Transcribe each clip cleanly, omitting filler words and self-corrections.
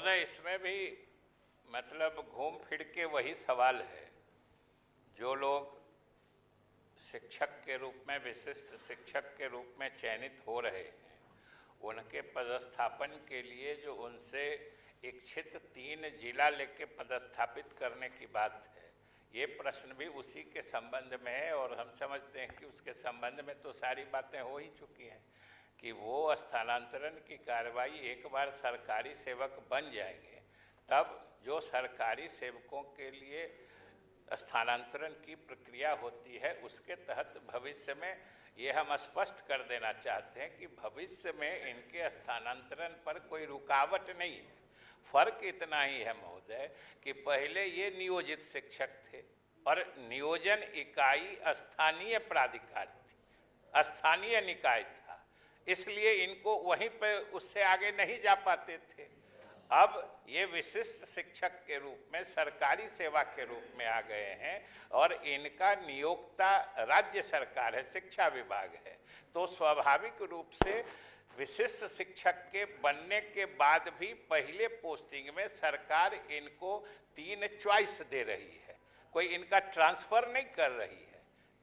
महोदय, इसमें भी मतलब घूम फिर के वही सवाल है। जो लोग शिक्षक के रूप में, विशिष्ट शिक्षक के रूप में चयनित हो रहे हैं, उनके पदस्थापन के लिए जो उनसे इच्छित 3 जिला लेके पदस्थापित करने की बात है, ये प्रश्न भी उसी के संबंध में है। और हम समझते हैं कि उसके संबंध में तो सारी बातें हो ही चुकी हैं कि वो स्थानांतरण की कार्रवाई एक बार सरकारी सेवक बन जाएंगे तब जो सरकारी सेवकों के लिए स्थानांतरण की प्रक्रिया होती है, उसके तहत भविष्य में ये हम स्पष्ट कर देना चाहते हैं कि भविष्य में इनके स्थानांतरण पर कोई रुकावट नहीं है। फर्क इतना ही है महोदय कि पहले ये नियोजित शिक्षक थे और नियोजन इकाई स्थानीय प्राधिकार थी, स्थानीय निकाय था, इसलिए इनको वहीं पर उससे आगे नहीं जा पाते थे। अब ये विशिष्ट शिक्षक के रूप में सरकारी सेवा के रूप में आ गए हैं और इनका नियोक्ता राज्य सरकार है, शिक्षा विभाग है। तो स्वाभाविक रूप से विशिष्ट शिक्षक के बनने के बाद भी पहले पोस्टिंग में सरकार इनको 3 चॉइस दे रही है, कोई इनका ट्रांसफर नहीं कर रही है,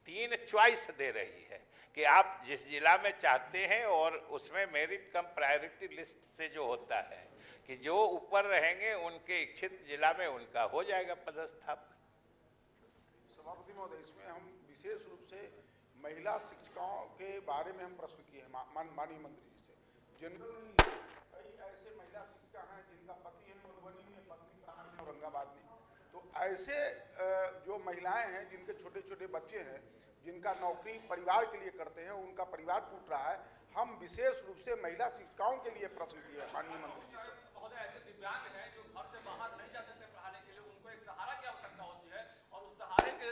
3 चॉइस दे रही है कि आप जिस जिला में चाहते हैं, और उसमें मेरिट कम प्रायोरिटी लिस्ट से जो होता है कि जो ऊपर रहेंगे उनके इच्छित जिला में उनका हो जाएगा पदस्थापन। सभापति महोदय, इसमें हम विशेष रूप से महिला शिक्षिकाओं के बारे में हम प्रश्न किए हैं माननीय मंत्री जी से। जनरली कई ऐसे महिला शिक्षिका हैं जिनका पति है मधुबनी में, पत्नी प्राण है औरंगाबाद में। तो ऐसे जो महिलाएं हैं जिनके छोटे छोटे बच्चे हैं, जिनका नौकरी परिवार के लिए करते हैं, उनका परिवार टूट रहा है, हम विशेष रूप से महिला शिक्षिकाओं के लिए प्रश्न किए हैं माननीय मंत्री जी से। महोदय, ऐसे दिव्यांग हैं जो घर से बाहर नहीं जा सकते पढ़ाने के लिए, उनको एक सहारा की आवश्यकता होती है और उस सहारे के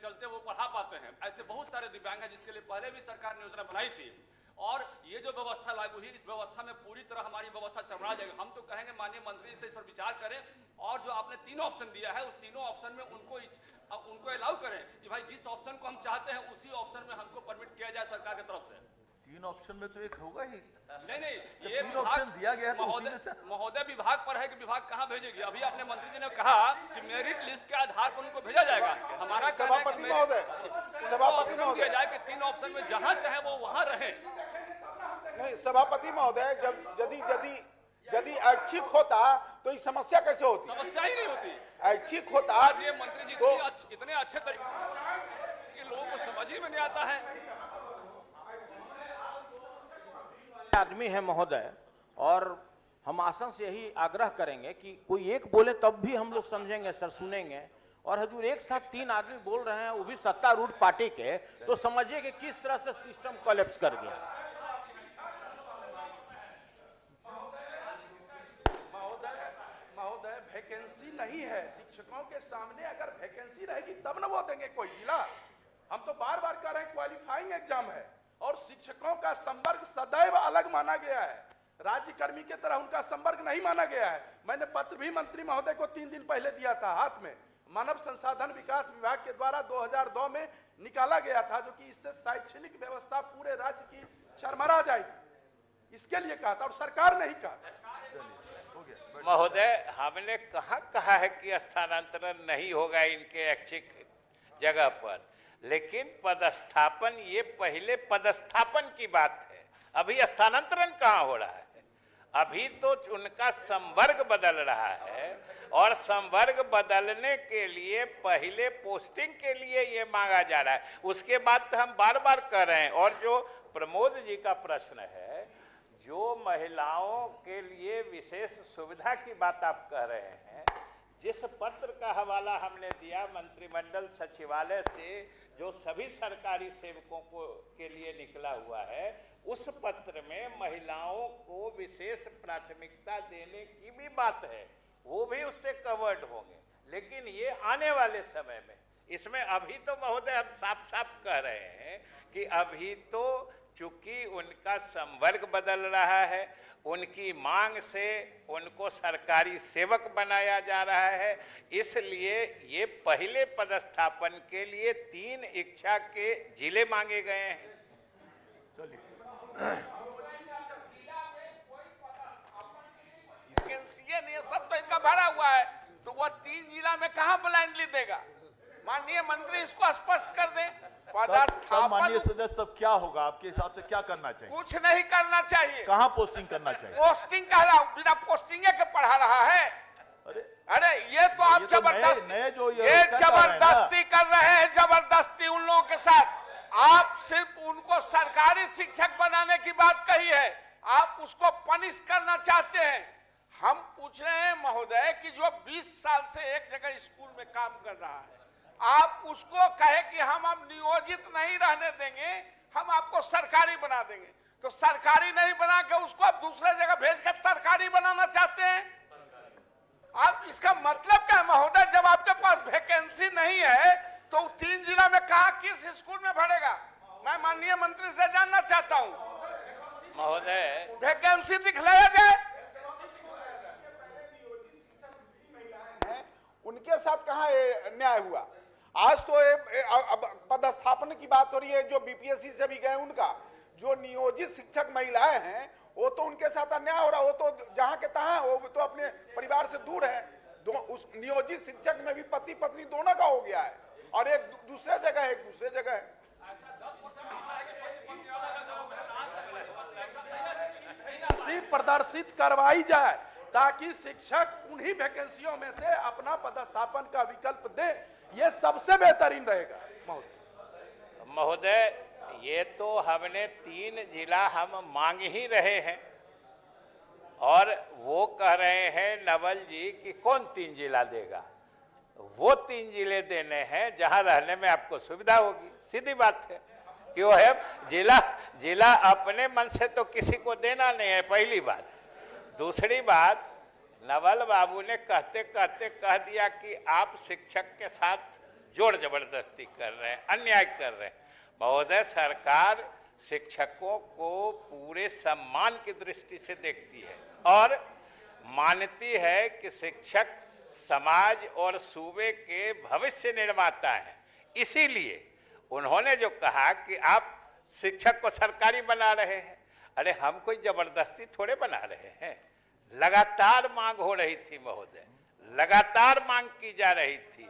चलते वो पढ़ा पाते हैं। ऐसे बहुत सारे दिव्यांग हैं जिसके लिए पहले भी सरकार ने योजना बनाई थी और ये जो व्यवस्था लागू हुई, इस व्यवस्था में पूरी तरह हमारी व्यवस्था चरमरा जाएगी। हम तो कहेंगे माननीय मंत्री से इस पर विचार करें और जो आपने 3 ऑप्शन दिया है, उस तीनों ऑप्शन में उनको अलाउ करें कि भाई जिस ऑप्शन को हम चाहते हैं उसी ऑप्शन में हमको परमिट किया जाए सरकार की तरफ से। 3 ऑप्शन में तो एक होगा ही नहीं, ये 3 ऑप्शन दिया गया है। महोदय विभाग पर है कि विभाग कहाँ भेजेगी। अभी आपने मंत्री जी ने कहा कि मेरिट लिस्ट के आधार पर उनको भेजा जाएगा। हमारा सभापति महोदय दिया जाए कि 3 ऑप्शन में जहाँ चाहे वो वहाँ रहे। नहीं सभापति महोदय, यदि ऐच्छिक होता तो ये समस्या कैसे होती? समस्या ही नहीं होती। ऐच्छिक होता ये मंत्री जी तो इतने अच्छे तरीके कि लोगों को समझ ही में नहीं आता है। आदमी है महोदय, और हम आसन से यही आग्रह करेंगे कि कोई एक बोले तब भी हम लोग समझेंगे सर, सुनेंगे। और हजूर एक साथ 3 आदमी बोल रहे हैं, वो भी सत्तारूढ़ पार्टी के, तो समझिए कि किस तरह से सिस्टम कोलैप्स कर गया। महोदय वैकेंसी नहीं है शिक्षकों के सामने। अगर वैकेंसी रहेगी तब न वो देंगे कोई जिला। हम तो बार बार कह रहे हैं क्वालिफाइंग एग्जाम है और शिक्षकों का संवर्ग सदैव अलग माना गया है, राज्य कर्मी की तरह उनका संवर्ग नहीं माना गया है। मैंने पत्र भी मंत्री महोदय को 3 दिन पहले दिया था हाथ में, मानव संसाधन विकास विभाग के द्वारा 2002 में निकाला गया था, जो कि इससे शैक्षणिक व्यवस्था पूरे राज्य की चरमरा जाएगी, इसके लिए कहा था और सरकार नहीं कहा। महोदय, हमने कहा है कि स्थानांतरण नहीं होगा इनके ऐच्छिक जगह पर, लेकिन पदस्थापन, ये पहले पदस्थापन की बात है, अभी स्थानांतरण कहाँ हो रहा है। अभी तो उनका संवर्ग बदल रहा है और संवर्ग बदलने के लिए पहले पोस्टिंग के लिए ये मांगा जा रहा है। उसके बाद तो हम बार बार कर रहे हैं। और जो प्रमोद जी का प्रश्न है, जो महिलाओं के लिए विशेष सुविधा की बात आप कह रहे हैं, जिस पत्र का हवाला हमने दिया मंत्रिमंडल सचिवालय से, जो सभी सरकारी सेवकों के लिए निकला हुआ है, उस पत्र में महिलाओं को विशेष प्राथमिकता देने की भी बात है, वो भी उससे कवर्ड होंगे। लेकिन ये आने वाले समय में, इसमें अभी तो महोदय हम साफ साफ कह रहे हैं कि अभी तो चूंकि उनका संवर्ग बदल रहा है, उनकी मांग से उनको सरकारी सेवक बनाया जा रहा है, इसलिए ये पहले पदस्थापन के लिए 3 इच्छा के जिले मांगे गए हैं। सीए नहीं है, सब तो इनका भरा हुआ है, तो वो 3 जिला में कहां ब्लाइंडली देगा? माननीय मंत्री इसको स्पष्ट कर दें। तब माननीय सदस्य तब क्या होगा आपके हिसाब से, क्या करना चाहिए? कुछ नहीं करना चाहिए। कहां पोस्टिंग करना चाहिए? पोस्टिंग कह रहा हूं, बिना पोस्टिंग के पढ़ा रहा है। अरे ये तो आप जबरदस्ती कर रहे हैं, जबरदस्ती उन लोगों के साथ। आप सिर्फ उनको सरकारी शिक्षक बनाने की बात कही है, आप उसको पनिश करना चाहते हैं। हम पूछ रहे हैं महोदय कि जो 20 साल से एक जगह स्कूल में काम कर रहा है, आप उसको कहे कि हम अब नियोजित नहीं रहने देंगे, हम आपको सरकारी बना देंगे, तो सरकारी नहीं बना के उसको आप दूसरे जगह भेज कर सरकारी बनाना चाहते हैं। आप इसका मतलब क्या है महोदय? जब आपके पास वैकेंसी नहीं है तो 3 जिला में कहा किस स्कूल में भरेगा? मैं माननीय मंत्री से जानना चाहता हूं। महोदय, वैकेंसी दिखलाया जाए। उनके साथ कहाँ न्याय हुआ? आज तो पदस्थापन की बात हो रही है, जो बीपीएससी से भी गए उनका, जो नियोजित शिक्षक महिलाएं हैं वो तो उनके साथ अन्याय हो रहा। वो तो जहां के तहां, वो तो अपने परिवार से दूर है। उस नियोजित शिक्षक में भी पति पत्नी दोनों का हो गया है, और एक दूसरे जगह है, एक दूसरे जगह है। प्रदर्शित करवाई जाए ताकि शिक्षक उन्हीं वैकेंसियों में से अपना पदस्थापन का विकल्प दे, ये सबसे बेहतरीन रहेगा। महोदय, ये तो हमने 3 जिला हम मांग ही रहे हैं, और वो कह रहे हैं नवल जी कि कौन 3 जिला देगा? वो 3 जिले देने हैं जहां रहने में आपको सुविधा होगी। सीधी बात है, क्यों है? जिला अपने मन से तो किसी को देना नहीं है, पहली बात। दूसरी बात, नवल बाबू ने कहते कहते कह दिया कि आप शिक्षक के साथ जोर जबरदस्ती कर रहे हैं, अन्याय कर रहे हैं। महोदय, सरकार शिक्षकों को पूरे सम्मान की दृष्टि से देखती है और मानती है कि शिक्षक समाज और सूबे के भविष्य निर्माता है। इसीलिए उन्होंने जो कहा कि आप शिक्षक को सरकारी बना रहे हैं, अरे हम कोई जबरदस्ती थोड़े बना रहे हैं। लगातार मांग हो रही थी महोदय, लगातार मांग की जा रही थी,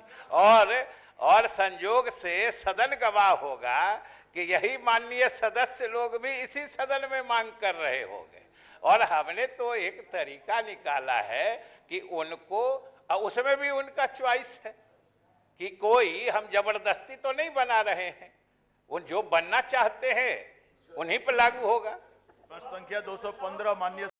और संयोग से सदन गवाह होगा कि यही माननीय सदस्य लोग भी इसी सदन में मांग कर रहे होंगे। और हमने तो एक तरीका निकाला है कि उनको, उसमें भी उनका चॉइस है कि कोई हम जबरदस्ती तो नहीं बना रहे हैं, उन जो बनना चाहते हैं उन्हीं पर लागू होगा। प्रश्न संख्या 215 माननीय